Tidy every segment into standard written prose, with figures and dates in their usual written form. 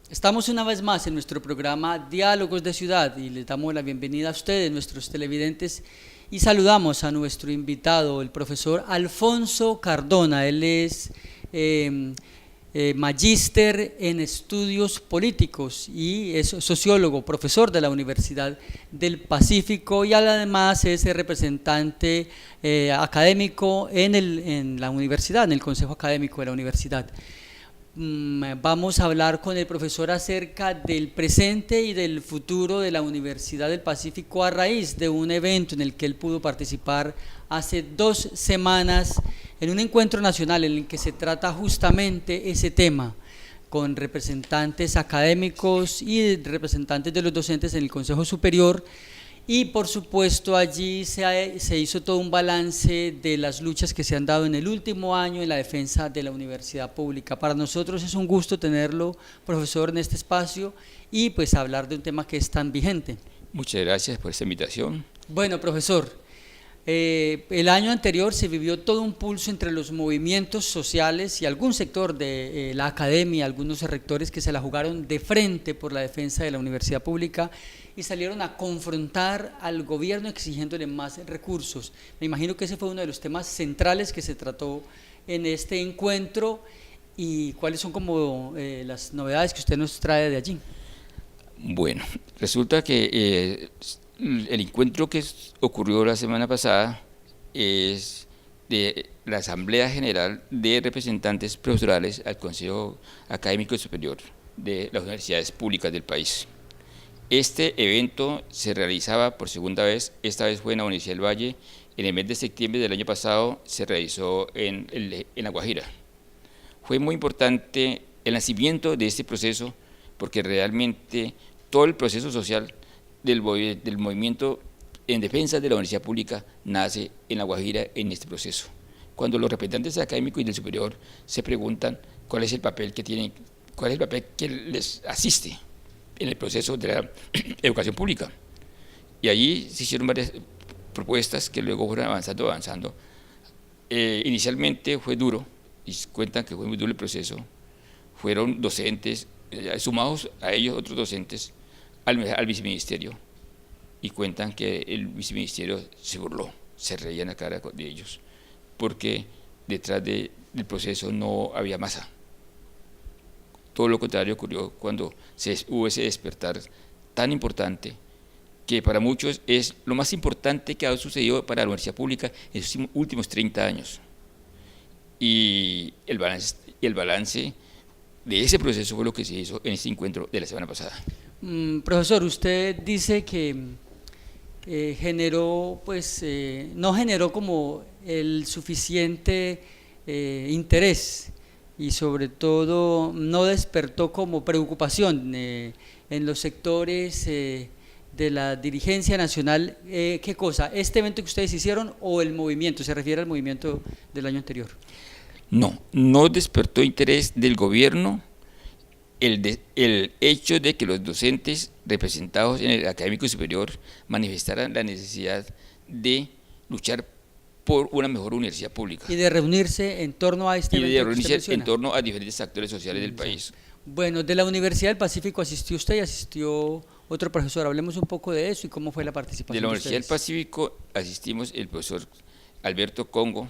Estamos una vez más en nuestro programa Diálogos de Ciudad y les damos la bienvenida a ustedes, nuestros televidentes, y saludamos a nuestro invitado, el profesor Alfonso Cardona. Él es magíster en estudios políticos y es sociólogo, profesor de la Universidad del Pacífico y además es representante académico en la universidad, en el Consejo Académico de la Universidad. Vamos a hablar con el profesor acerca del presente y del futuro de la Universidad del Pacífico a raíz de un evento en el que él pudo participar hace 2 semanas en un encuentro nacional en el que se trata justamente ese tema, con representantes académicos y representantes de los docentes en el Consejo Superior. Y por supuesto allí se hizo todo un balance de las luchas que se han dado en el último año en la defensa de la universidad pública. Para nosotros es un gusto tenerlo, profesor, en este espacio y pues hablar de un tema que es tan vigente. Muchas gracias por esta invitación. Bueno, profesor, el año anterior se vivió todo un pulso entre los movimientos sociales y algún sector de la academia, algunos rectores que se la jugaron de frente por la defensa de la universidad pública y salieron a confrontar al gobierno exigiéndole más recursos. Me imagino que ese fue uno de los temas centrales que se trató en este encuentro. ¿Y cuáles son como las novedades que usted nos trae de allí? Bueno, resulta que el encuentro que ocurrió la semana pasada es de la Asamblea General de Representantes Profesorales al Consejo Académico Superior de las universidades públicas del país. Este evento se realizaba por segunda vez, esta vez fue en la Universidad del Valle, en el mes de septiembre del año pasado se realizó en La Guajira. Fue muy importante el nacimiento de este proceso porque realmente todo el proceso social del movimiento en defensa de la universidad pública nace en La Guajira en este proceso. Cuando los representantes académicos y del superior se preguntan cuál es el papel que tienen, cuál es el papel que les asiste en el proceso de la educación pública. Y allí se hicieron varias propuestas que luego fueron avanzando. Inicialmente fue duro, y cuentan que fue muy duro el proceso. Fueron docentes, sumados a ellos otros docentes, al viceministerio, y cuentan que el viceministerio se burló, se reía en la cara de ellos, porque detrás del proceso no había masa. Todo lo contrario ocurrió cuando hubo ese despertar tan importante, que para muchos es lo más importante que ha sucedido para la universidad pública en los últimos 30 años. Y el balance de ese proceso fue lo que se hizo en este encuentro de la semana pasada. Profesor, usted dice que no generó como el suficiente interés y sobre todo no despertó como preocupación en los sectores de la dirigencia nacional. ¿Qué cosa? ¿Este evento que ustedes hicieron o el movimiento? ¿Se refiere al movimiento del año anterior? No despertó interés del gobierno el hecho de que los docentes representados en el académico superior manifestaran la necesidad de luchar por una mejor universidad pública. Y de reunirse en torno a este evento. Y de reunirse en torno a diferentes actores sociales del país. Bueno, de la Universidad del Pacífico asistió usted y asistió otro profesor. Hablemos un poco de eso y cómo fue la participación. De la Universidad del Pacífico asistimos el profesor Alberto Congo,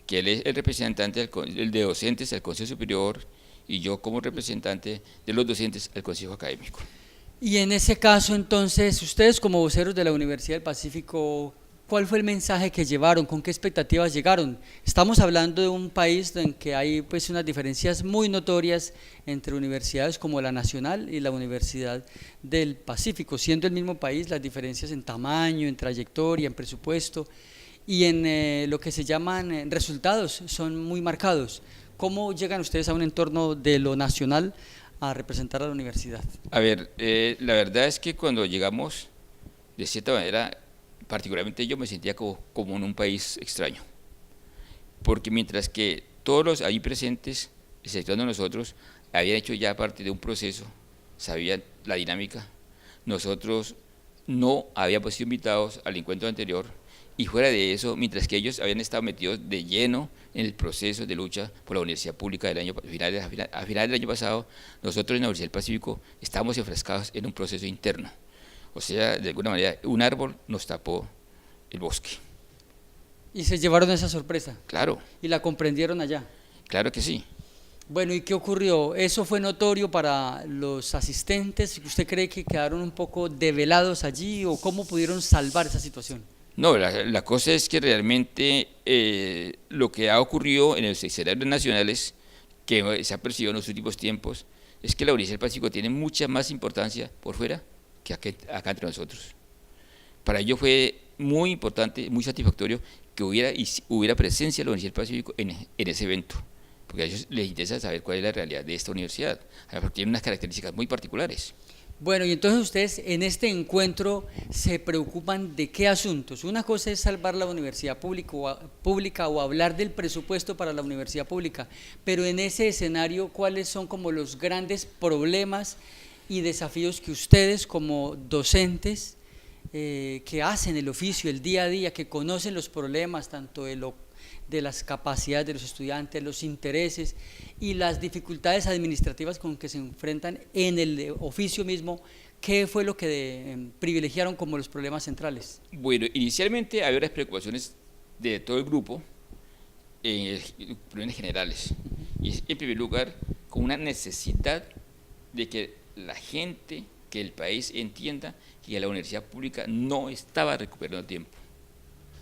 que él es el representante de docentes al Consejo Superior, y yo como representante de los docentes al Consejo Académico. Y en ese caso, entonces, ustedes como voceros de la Universidad del Pacífico, ¿cuál fue el mensaje que llevaron? ¿Con qué expectativas llegaron? Estamos hablando de un país en que hay pues unas diferencias muy notorias entre universidades como la Nacional y la Universidad del Pacífico, siendo el mismo país, las diferencias en tamaño, en trayectoria, en presupuesto y en lo que se llaman resultados son muy marcados. ¿Cómo llegan ustedes a un entorno de lo nacional a representar a la universidad? A ver, la verdad es que cuando llegamos, de cierta manera, particularmente yo me sentía como en un país extraño, porque mientras que todos los ahí presentes, exceptuando nosotros, habían hecho ya parte de un proceso, sabían la dinámica, nosotros no habíamos sido invitados al encuentro anterior, y fuera de eso, mientras que ellos habían estado metidos de lleno en el proceso de lucha por la universidad pública a finales del año pasado, nosotros en la Universidad del Pacífico estábamos enfrascados en un proceso interno. O sea, de alguna manera, un árbol nos tapó el bosque. ¿Y se llevaron esa sorpresa? Claro, ¿Y la comprendieron allá? claro que sí. Bueno, ¿y qué ocurrió? ¿Eso fue notorio para los asistentes? ¿Usted cree que quedaron un poco develados allí o cómo pudieron salvar esa situación? No, la cosa es que realmente lo que ha ocurrido en los escenarios nacionales, que se ha percibido en los últimos tiempos, es que la Universidad del Pacífico tiene mucha más importancia por fuera que acá entre nosotros. Para ello fue muy importante, muy satisfactorio que hubiera presencia de la Universidad del Pacífico en ese evento, porque a ellos les interesa saber cuál es la realidad de esta universidad, porque tiene unas características muy particulares. Bueno, y entonces ustedes en este encuentro se preocupan de qué asuntos. Una cosa es salvar la universidad pública o hablar del presupuesto para la universidad pública, pero en ese escenario, ¿cuáles son como los grandes problemas y desafíos que ustedes como docentes que hacen el oficio, el día a día, que conocen los problemas tanto de las capacidades de los estudiantes, los intereses y las dificultades administrativas con que se enfrentan en el oficio mismo, ¿qué fue lo que privilegiaron como los problemas centrales? Bueno, inicialmente había unas preocupaciones de todo el grupo, problemas generales, y es, en primer lugar, con una necesidad de que la gente, que el país entienda que la universidad pública no estaba recuperando tiempo.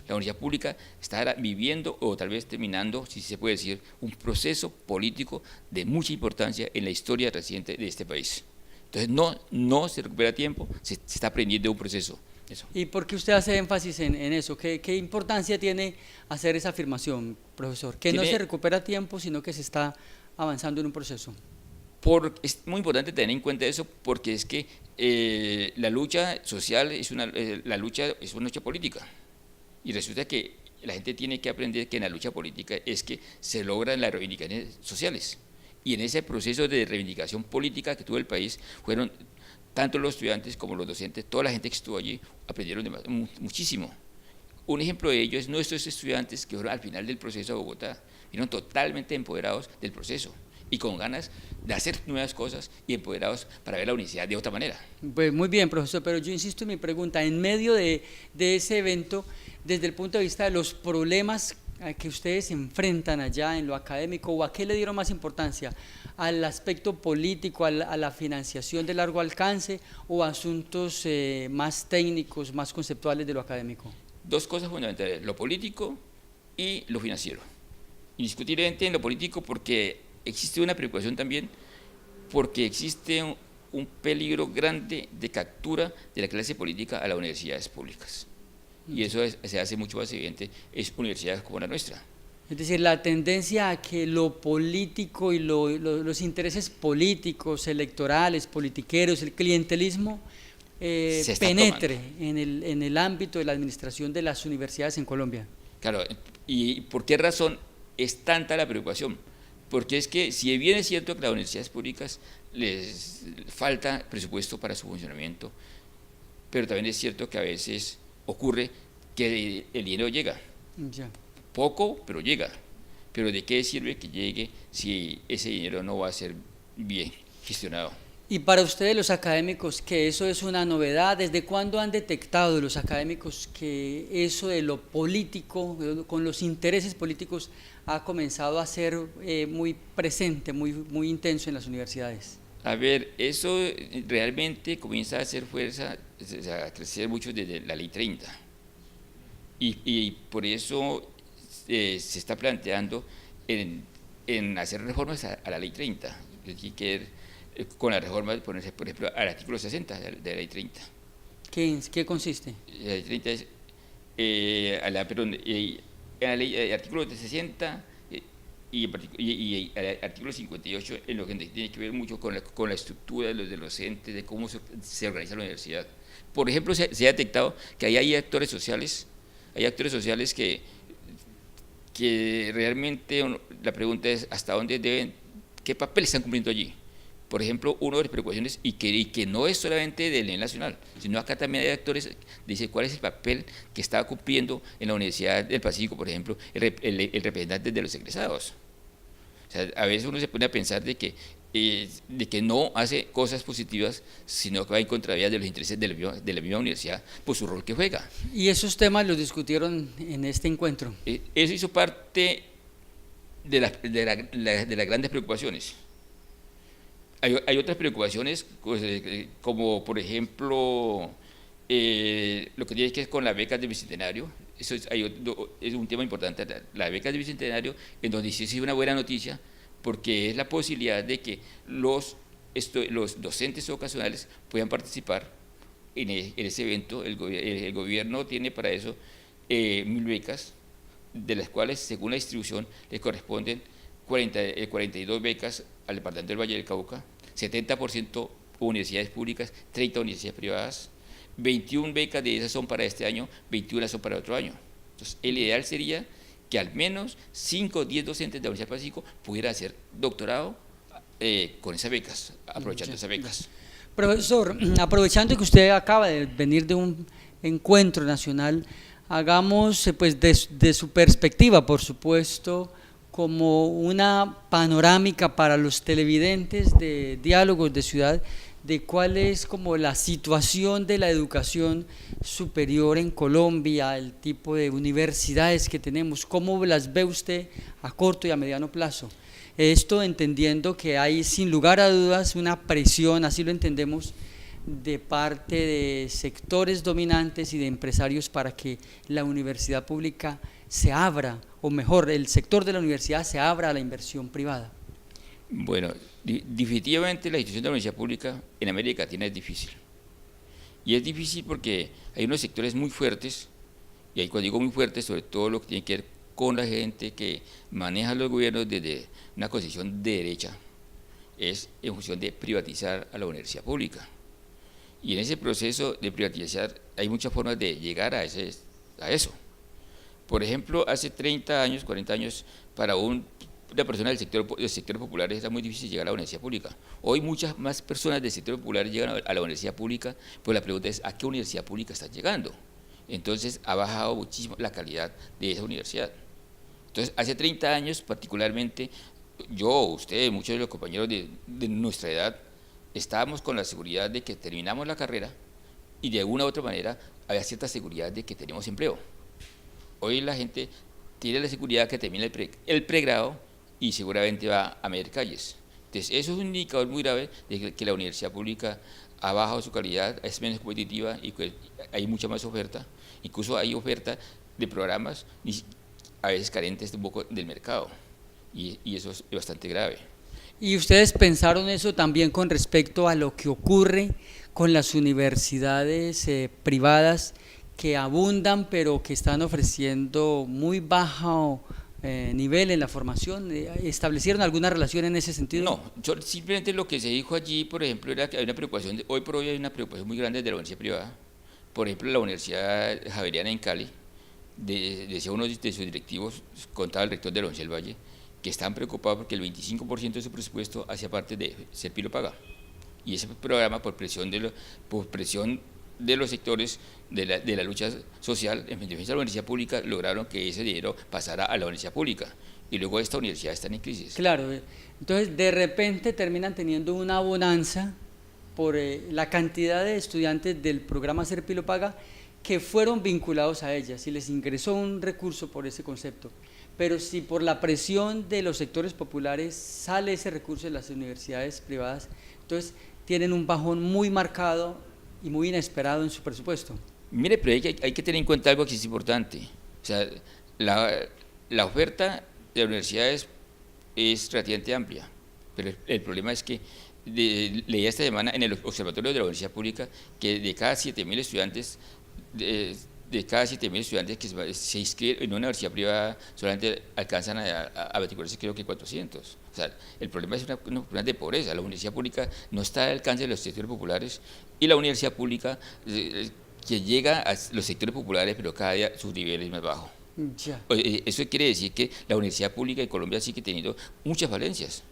La universidad pública está viviendo o tal vez terminando, si se puede decir, un proceso político de mucha importancia en la historia reciente de este país. Entonces no se recupera tiempo, se está aprendiendo un proceso. Eso. ¿Y por qué usted hace énfasis en eso? ¿Qué importancia tiene hacer esa afirmación, profesor? Que no se recupera tiempo, sino que se está avanzando en un proceso. Es muy importante tener en cuenta eso porque es que la lucha social la lucha es una lucha política. Y resulta que la gente tiene que aprender que en la lucha política es que se logran las reivindicaciones sociales. Y en ese proceso de reivindicación política que tuvo el país, fueron tanto los estudiantes como los docentes, toda la gente que estuvo allí, aprendieron muchísimo. Un ejemplo de ello es nuestros estudiantes que fueron al final del proceso a Bogotá, vieron totalmente empoderados del proceso y con ganas de hacer nuevas cosas y empoderados para ver la universidad de otra manera. Pues muy bien, profesor, pero yo insisto en mi pregunta, en medio de ese evento, desde el punto de vista de los problemas a que ustedes se enfrentan allá en lo académico, ¿o a qué le dieron más importancia? ¿Al aspecto político, a la financiación de largo alcance o a asuntos más técnicos, más conceptuales de lo académico? Dos cosas fundamentales, lo político y lo financiero. Indiscutiblemente en lo político porque existe una preocupación también, porque existe un peligro grande de captura de la clase política a las universidades públicas. Y eso se hace mucho más evidente en universidades como la nuestra. Es decir, la tendencia a que lo político y los intereses políticos, electorales, politiqueros, el clientelismo penetre en el ámbito de la administración de las universidades en Colombia. Claro, ¿y por qué razón es tanta la preocupación? Porque es que si bien es cierto que las universidades públicas les falta presupuesto para su funcionamiento, pero también es cierto que a veces ocurre que el dinero llega, Ya. poco, pero llega. Pero ¿de qué sirve que llegue si ese dinero no va a ser bien gestionado? Y para ustedes los académicos, que eso es una novedad, ¿desde cuándo han detectado los académicos que eso de lo político, con los intereses políticos, ha comenzado a ser muy presente, muy intenso en las universidades? A ver, eso realmente comienza a hacer fuerza, a crecer mucho desde la Ley 30. Y por eso se está planteando en hacer reformas a la Ley 30. Con la reforma, por ejemplo, al artículo 60 de la Ley 30. ¿Qué consiste? La Ley 30 es, en la ley, el artículo 60 y el artículo 58 en lo que tiene que ver mucho con la estructura de los entes, de cómo se organiza la universidad. Por ejemplo, se ha detectado que hay actores sociales que realmente la pregunta es hasta dónde qué papel están cumpliendo allí. Por ejemplo, una de las preocupaciones, y que no es solamente del nivel nacional, sino acá también hay actores, dice cuál es el papel que está cumpliendo en la Universidad del Pacífico, por ejemplo, el representante de los egresados. O sea, a veces uno se pone a pensar de que no hace cosas positivas, sino que va en contravía de los intereses de la misma universidad por su rol que juega. ¿Y esos temas los discutieron en este encuentro? Eso hizo parte de las grandes preocupaciones. Hay otras preocupaciones, como por ejemplo lo que tiene que ver con las becas de Bicentenario. Eso es un tema importante, las becas de Bicentenario, en donde sí es una buena noticia, porque es la posibilidad de que los docentes ocasionales puedan participar en ese evento. El gobierno tiene para eso 1000 becas, de las cuales, según la distribución, le corresponden 42 becas al departamento del Valle del Cauca, 70% universidades públicas, 30 universidades privadas, 21 becas de esas son para este año, 21 son para otro año. Entonces, el ideal sería que al menos 5 o 10 docentes de la Universidad del Pacífico pudieran hacer doctorado con esas becas, aprovechando esas becas. Profesor, aprovechando que usted acaba de venir de un encuentro nacional, hagamos pues de su perspectiva, por supuesto, como una panorámica para los televidentes de Diálogos de Ciudad, de cuál es como la situación de la educación superior en Colombia, el tipo de universidades que tenemos, cómo las ve usted a corto y a mediano plazo. Esto entendiendo que hay sin lugar a dudas una presión, así lo entendemos, de parte de sectores dominantes y de empresarios para que la universidad pública se abra, o mejor, el sector de la universidad se abra a la inversión privada. Bueno, definitivamente la institución de la universidad pública en América Latina es difícil. Y es difícil porque hay unos sectores muy fuertes, y ahí cuando digo muy fuertes, sobre todo lo que tiene que ver con la gente que maneja los gobiernos desde una concepción de derecha, es en función de privatizar a la universidad pública. Y en ese proceso de privatizar hay muchas formas de llegar a eso. Por ejemplo, hace 30 años, 40 años, para una persona del sector popular era muy difícil llegar a la universidad pública. Hoy muchas más personas del sector popular llegan a la universidad pública, pues la pregunta es, ¿a qué universidad pública están llegando? Entonces ha bajado muchísimo la calidad de esa universidad. Entonces, hace 30 años particularmente, yo, usted, muchos de los compañeros de nuestra edad, estábamos con la seguridad de que terminamos la carrera y de alguna u otra manera había cierta seguridad de que teníamos empleo. Hoy la gente tiene la seguridad que termina el pregrado y seguramente va a medir calles. Entonces, eso es un indicador muy grave de que la universidad pública ha bajado su calidad, es menos competitiva y que hay mucha más oferta. Incluso hay oferta de programas a veces carentes un poco del mercado y eso es bastante grave. ¿Y ustedes pensaron eso también con respecto a lo que ocurre con las universidades privadas que abundan pero que están ofreciendo muy bajo nivel en la formación? ¿Establecieron alguna relación en ese sentido? No, simplemente lo que se dijo allí, por ejemplo, era que hay una preocupación, hoy por hoy hay una preocupación muy grande de la universidad privada. Por ejemplo, la Universidad Javeriana en Cali, decía uno de sus directivos, contaba el rector de la Universidad del Valle, que están preocupados porque el 25% de su presupuesto hacía parte de Serpilo Paga. Y ese programa, por presión de los sectores de la lucha social en defensa de la universidad pública, lograron que ese dinero pasara a la universidad pública. Y luego esta universidad está en crisis. Claro, entonces de repente terminan teniendo una bonanza por la cantidad de estudiantes del programa Serpilo Paga que fueron vinculados a ella, si les ingresó un recurso por ese concepto. Pero si por la presión de los sectores populares sale ese recurso de las universidades privadas, entonces tienen un bajón muy marcado y muy inesperado en su presupuesto. Mire, pero hay que tener en cuenta algo que es importante. O sea, la oferta de las universidades es relativamente amplia, pero el problema es que leía esta semana en el Observatorio de la Universidad Pública que de cada 7.000 estudiantes de cada 7.000 estudiantes que se inscriben en una universidad privada, solamente alcanzan a matricularse creo que 400. O sea, el problema es un problema de pobreza. La universidad pública no está al alcance de los sectores populares, y la universidad pública que llega a los sectores populares, pero cada día su nivel es más bajo. Ya. Eso quiere decir que la universidad pública de Colombia sigue teniendo muchas falencias.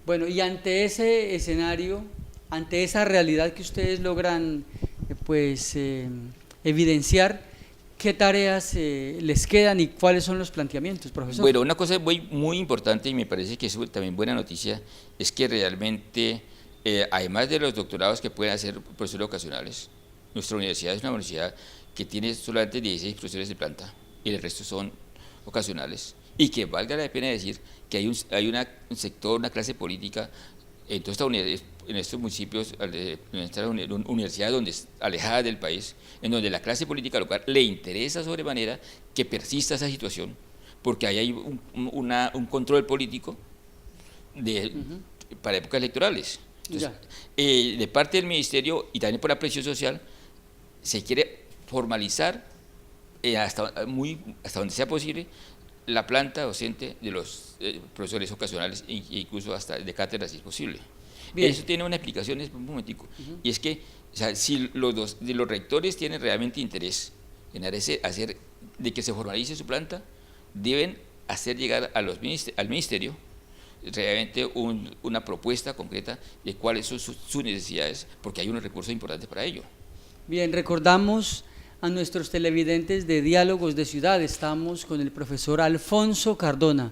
Bueno, y ante ese escenario, ante esa realidad que ustedes logran evidenciar, ¿qué tareas les quedan y cuáles son los planteamientos, profesor? Bueno, una cosa muy importante, y me parece que es también buena noticia, es que realmente, además de los doctorados que pueden hacer profesores ocasionales, nuestra universidad es una universidad que tiene solamente 16 profesores de planta y el resto son ocasionales, y que valga la pena decir que hay un sector, una clase política en estos municipios, en esta universidad alejada del país, en donde la clase política local le interesa sobremanera que persista esa situación, porque ahí hay un control político para épocas electorales. Entonces, de parte del ministerio y también por la presión social, se quiere formalizar hasta donde sea posible la planta docente de los profesores ocasionales, e incluso hasta de cátedra si es posible. Bien. Eso tiene una explicación, un momentico, y es que, o sea, si los rectores tienen realmente interés en hacer de que se formalice su planta, deben hacer llegar al ministerio realmente una propuesta concreta de cuáles son sus necesidades, porque hay unos recursos importantes para ello. Bien, recordamos a nuestros televidentes de Diálogos de Ciudad. Estamos con el profesor Alfonso Cardona.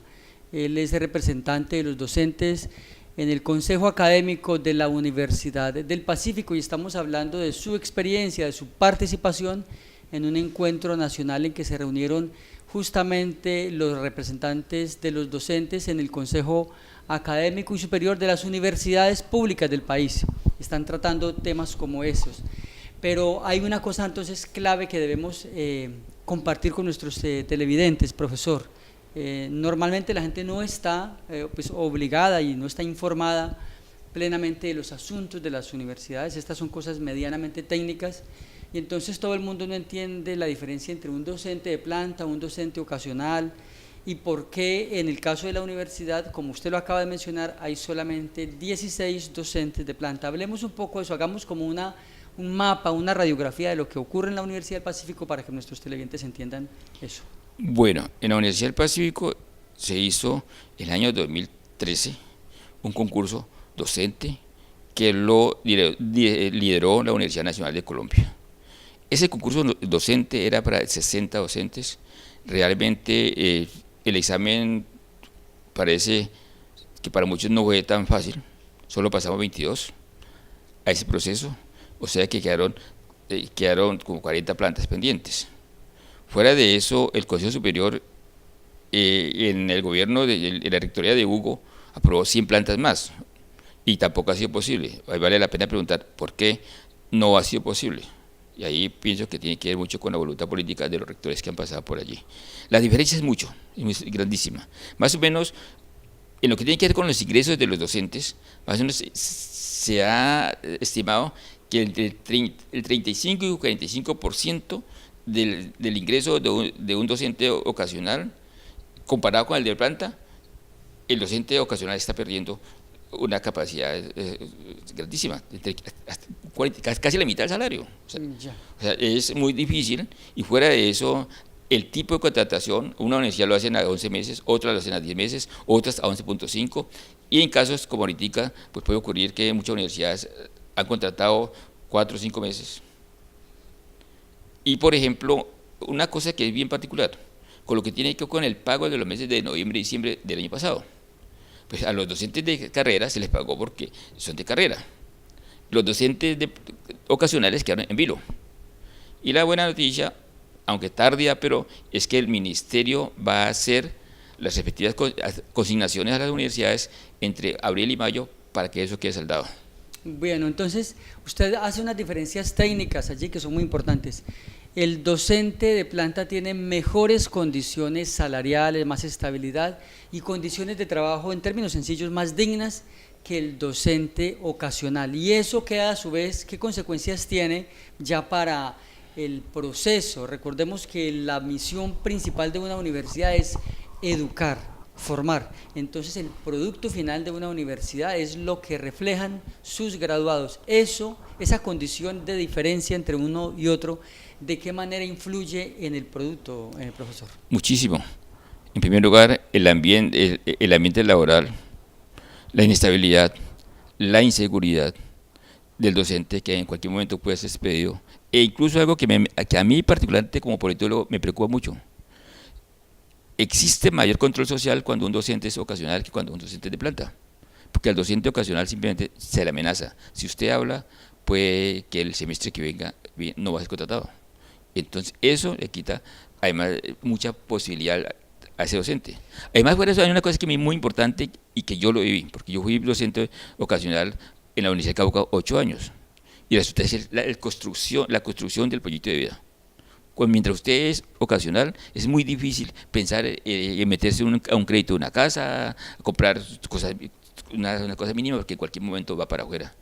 Él es el representante de los docentes en el Consejo Académico de la Universidad del Pacífico, y estamos hablando de su experiencia, de su participación en un encuentro nacional en que se reunieron justamente los representantes de los docentes en el Consejo Académico y Superior de las universidades públicas del país. Están tratando temas como esos. Pero hay una cosa entonces clave que debemos compartir con nuestros televidentes, profesor. Normalmente la gente no está obligada y no está informada plenamente de los asuntos de las universidades. Estas son cosas medianamente técnicas, y entonces todo el mundo no entiende la diferencia entre un docente de planta, un docente ocasional, y por qué en el caso de la universidad, como usted lo acaba de mencionar, hay solamente 16 docentes de planta. Hablemos un poco de eso, hagamos como un mapa, una radiografía de lo que ocurre en la Universidad del Pacífico para que nuestros televidentes entiendan eso. Bueno, en la Universidad del Pacífico se hizo en el año 2013 un concurso docente que lo lideró la Universidad Nacional de Colombia. Ese concurso docente era para 60 docentes. Realmente el examen parece que para muchos no fue tan fácil, solo pasamos 22 a ese proceso. O sea que quedaron como 40 plantas pendientes. Fuera de eso, el Consejo Superior, en el gobierno de la rectoría de Hugo, aprobó 100 plantas más, y tampoco ha sido posible. Ahí vale la pena preguntar por qué no ha sido posible. Y ahí pienso que tiene que ver mucho con la voluntad política de los rectores que han pasado por allí. La diferencia es grandísima. Más o menos, en lo que tiene que ver con los ingresos de los docentes, más o menos se ha estimado que entre el 35 y el 45% del ingreso de un docente ocasional, comparado con el de planta, el docente ocasional está perdiendo una capacidad grandísima, casi la mitad del salario. O sea, es muy difícil, y fuera de eso, el tipo de contratación, una universidad lo hacen a 11 meses, otras lo hacen a 10 meses, otras a 11.5, y en casos como ahorita, pues puede ocurrir que muchas universidades han contratado 4 o 5 meses. Y por ejemplo, una cosa que es bien particular, con lo que tiene que ver con el pago de los meses de noviembre y diciembre del año pasado. Pues a los docentes de carrera se les pagó porque son de carrera. Los docentes ocasionales quedaron en vilo. Y la buena noticia, aunque tardía, pero es que el ministerio va a hacer las respectivas consignaciones a las universidades entre abril y mayo para que eso quede saldado. Bueno, entonces usted hace unas diferencias técnicas allí que son muy importantes. El docente de planta tiene mejores condiciones salariales, más estabilidad y condiciones de trabajo, en términos sencillos, más dignas que el docente ocasional. Y eso queda a su vez, ¿qué consecuencias tiene ya para el proceso. Recordemos que la misión principal de una universidad es educar, formar. Entonces el producto final de una universidad es lo que reflejan sus graduados. Esa condición de diferencia entre uno y otro, ¿de qué manera influye en el producto, profesor? Muchísimo. En primer lugar, el ambiente laboral, la inestabilidad, la inseguridad del docente, que en cualquier momento puede ser despedido, e incluso algo que a mí particularmente como politólogo me preocupa mucho. Existe mayor control social cuando un docente es ocasional que cuando un docente es de planta, porque al docente ocasional simplemente se le amenaza. Si usted habla, puede que el semestre que venga no va a ser contratado. Entonces eso le quita además mucha posibilidad a ese docente. Además, por eso hay una cosa que a mí es muy importante y que yo lo viví, porque yo fui docente ocasional en la Universidad de Cauca 8 años, y resulta ser la construcción del proyecto de vida. Mientras usted es ocasional, es muy difícil pensar en meterse a un crédito de una casa, a comprar cosas, una cosa mínima, porque en cualquier momento va para afuera.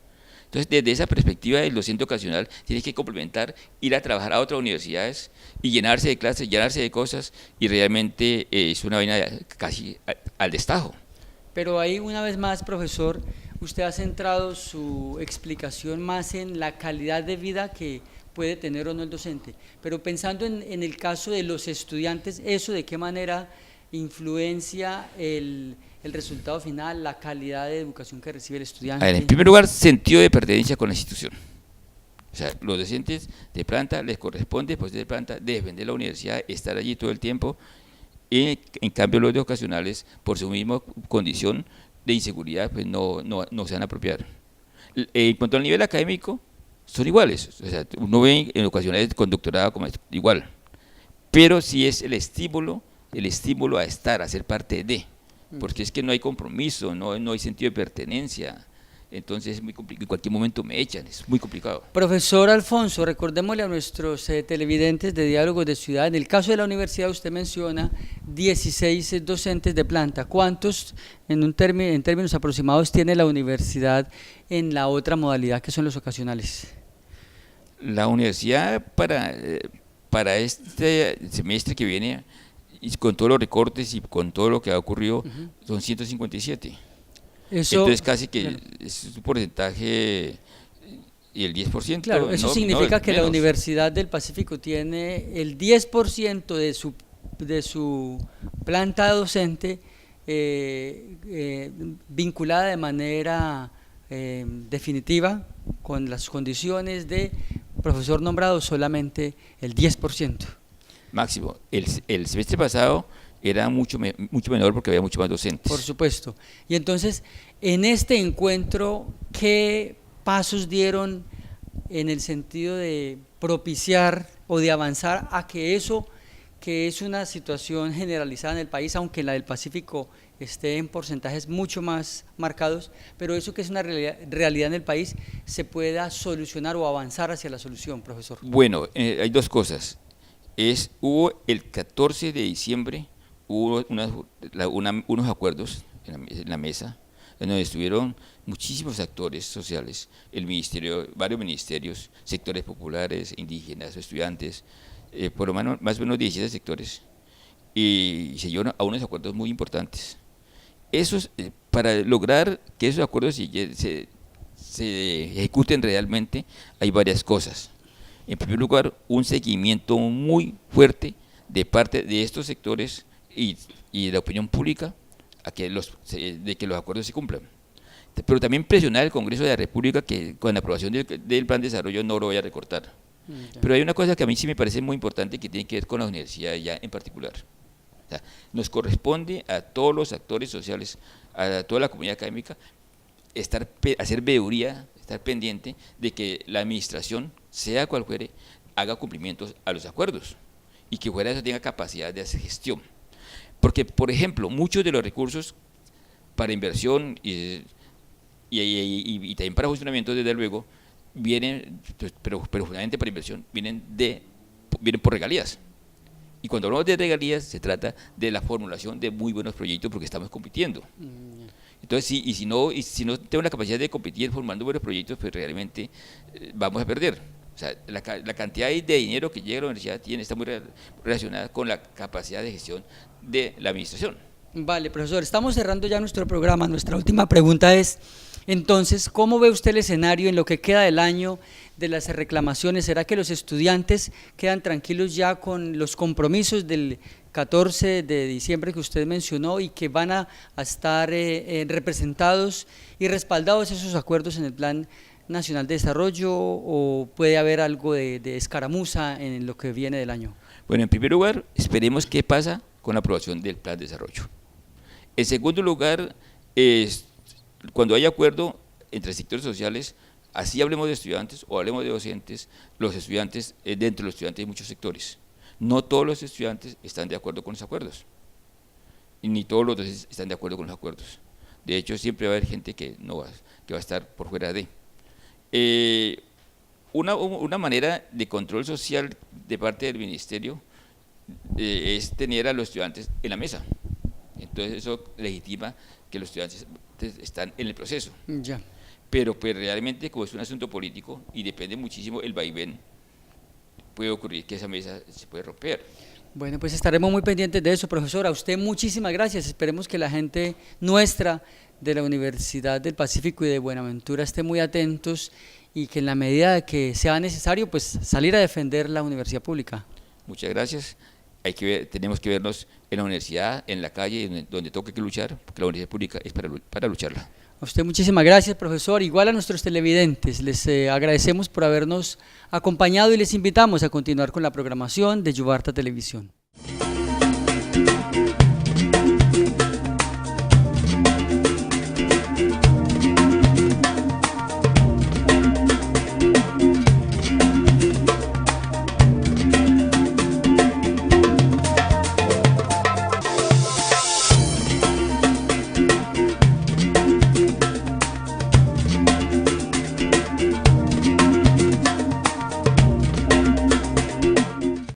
Entonces, desde esa perspectiva, el docente ocasional tiene que complementar, ir a trabajar a otras universidades y llenarse de clases, llenarse de cosas, y realmente es una vaina casi al destajo. Pero ahí, una vez más, profesor, usted ha centrado su explicación más en la calidad de vida que puede tener o no el docente, pero pensando en el caso de los estudiantes, ¿eso de qué manera influencia el resultado final, la calidad de educación que recibe el estudiante? A ver, en primer lugar, sentido de pertenencia con la institución. O sea, los docentes de planta les corresponde, pues de planta, defender la universidad, estar allí todo el tiempo, y en cambio los de ocasionales, por su misma condición de inseguridad, pues no se van a apropiar. En cuanto al nivel académico, son iguales, o sea, uno ve en ocasionales con doctorado como igual, pero sí es el estímulo a estar, a ser parte de, porque es que no hay compromiso, no hay sentido de pertenencia, entonces es muy complicado, en cualquier momento me echan, es muy complicado. Profesor Alfonso, recordémosle a nuestros televidentes de Diálogos de Ciudad, en el caso de la universidad usted menciona 16 docentes de planta. ¿Cuántos en términos aproximados tiene la universidad en la otra modalidad que son los ocasionales? La universidad para este semestre que viene, y con todos los recortes y con todo lo que ha ocurrido, son 157. Entonces casi que claro, es un porcentaje y el 10%. Claro, eso significa que la Universidad del Pacífico tiene el 10% de su planta docente vinculada de manera definitiva con las condiciones de profesor nombrado, solamente el 10%. Máximo. El semestre pasado era mucho menor porque había mucho más docentes. Por supuesto. Y entonces, en este encuentro, ¿qué pasos dieron en el sentido de propiciar o de avanzar a que eso, que es una situación generalizada en el país, aunque la del Pacífico esté en porcentajes mucho más marcados, pero eso que es una realidad en el país, se pueda solucionar o avanzar hacia la solución, profesor? Bueno, hay dos cosas. Hubo el 14 de diciembre, hubo unos acuerdos en la mesa, en donde estuvieron muchísimos actores sociales, varios ministerios, sectores populares, indígenas, estudiantes, por lo menos más o menos 17 sectores, y se llegaron a unos acuerdos muy importantes. Para lograr que esos acuerdos se ejecuten realmente, hay varias cosas. En primer lugar, un seguimiento muy fuerte de parte de estos sectores y de la opinión pública de que los acuerdos se cumplan. Pero también presionar al Congreso de la República que con la aprobación del plan de desarrollo no lo vaya a recortar. Pero hay una cosa que a mí sí me parece muy importante que tiene que ver con la universidad ya en particular. O sea, nos corresponde a todos los actores sociales, a toda la comunidad académica, hacer veeduría, estar pendiente de que la administración, sea cual fuere, haga cumplimientos a los acuerdos y que fuera de eso tenga capacidad de hacer gestión. Porque, por ejemplo, muchos de los recursos para inversión y también para funcionamiento, desde luego, vienen, pero fundamentalmente para inversión, vienen por regalías. Y cuando hablamos de regalías, se trata de la formulación de muy buenos proyectos porque estamos compitiendo. Entonces, si no tenemos la capacidad de competir formando buenos proyectos, pues realmente vamos a perder. O sea, la cantidad de dinero que llega a la universidad está muy relacionada con la capacidad de gestión de la administración. Vale, profesor, estamos cerrando ya nuestro programa. Nuestra última pregunta es, entonces, ¿cómo ve usted el escenario en lo que queda del año de las reclamaciones? ¿Será que los estudiantes quedan tranquilos ya con los compromisos del 14 de diciembre que usted mencionó y que van a estar representados y respaldados esos acuerdos en el Plan Nacional de Desarrollo, o puede haber algo de escaramuza en lo que viene del año? Bueno, en primer lugar, esperemos qué pasa con la aprobación del Plan de Desarrollo. En segundo lugar, cuando haya acuerdo entre sectores sociales, así hablemos de estudiantes o hablemos de docentes, los estudiantes, dentro de los estudiantes hay muchos sectores. No todos los estudiantes están de acuerdo con los acuerdos, y ni todos los docentes están de acuerdo con los acuerdos. De hecho, siempre va a haber gente que va a estar por fuera de. Una manera de control social de parte del ministerio es tener a los estudiantes en la mesa. Entonces eso legitima que los estudiantes están en el proceso. Ya. Pero pues realmente, como es un asunto político y depende muchísimo el vaivén, puede ocurrir que esa mesa se puede romper. Bueno, pues estaremos muy pendientes de eso, profesor. A usted muchísimas gracias. Esperemos que la gente nuestra de la Universidad del Pacífico y de Buenaventura esté muy atentos y que en la medida que sea necesario, pues salir a defender la universidad pública. Muchas gracias. Tenemos que vernos en la universidad, en la calle, donde toque que luchar, porque la universidad pública es para lucharla. A usted muchísimas gracias, profesor. Igual a nuestros televidentes, les agradecemos por habernos acompañado y les invitamos a continuar con la programación de Yubarta Televisión.